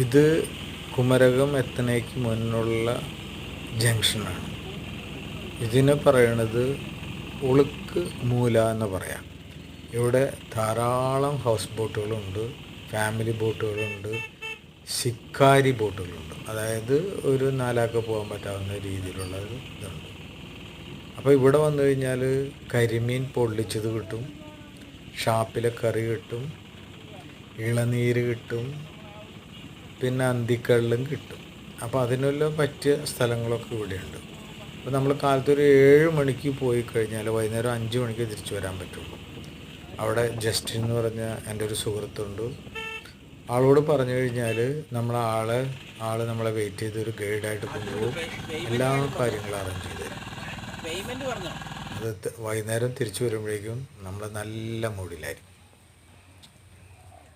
ഇത് കുമരകം എത്തണേക്ക് മുന്നുള്ള ജംഗ്ഷനാണ്. ഇതിനെ പറയണത് ഉളുക്ക് മൂല എന്ന് പറയാം. ഇവിടെ ധാരാളം ഹൗസ് ബോട്ടുകളുണ്ട്, ഫാമിലി ബോട്ടുകളുണ്ട്, ശിക്കാരി ബോട്ടുകളുണ്ട്. അതായത് ഒരു നാലാൾക്ക് പോകാൻ പറ്റാവുന്ന രീതിയിലുള്ള ഒരു ഇതുണ്ട്. അപ്പോൾ ഇവിടെ വന്നു കഴിഞ്ഞാൽ കരിമീൻ പൊള്ളിച്ചത് കിട്ടും, ഷാപ്പിലെ കറി കിട്ടും, ഇളനീര് കിട്ടും, പിന്നെ അന്തിക്കള്ളും കിട്ടും. അപ്പോൾ അതിനെല്ലാം പറ്റിയ സ്ഥലങ്ങളൊക്കെ ഇവിടെയുണ്ട്. അപ്പോൾ നമ്മൾ കാലത്തൊരു 7 മണിക്ക് പോയി കഴിഞ്ഞാൽ വൈകുന്നേരം 5 മണിക്ക് തിരിച്ചു വരാൻ പറ്റുള്ളൂ. അവിടെ ജസ്റ്റിൻ എന്ന് പറഞ്ഞ എൻ്റെ ഒരു സുഹൃത്തുണ്ട്. ആളോട് പറഞ്ഞു കഴിഞ്ഞാൽ ആൾ നമ്മളെ വെയിറ്റ് ചെയ്ത് ഒരു ഗൈഡായിട്ട് കൊണ്ടുപോകും, എല്ലാ കാര്യങ്ങളും അറേഞ്ച് ചെയ്ത് തരും. അത് വൈകുന്നേരം തിരിച്ചു വരുമ്പോഴേക്കും നമ്മൾ നല്ല മൂഡിലായിരിക്കും.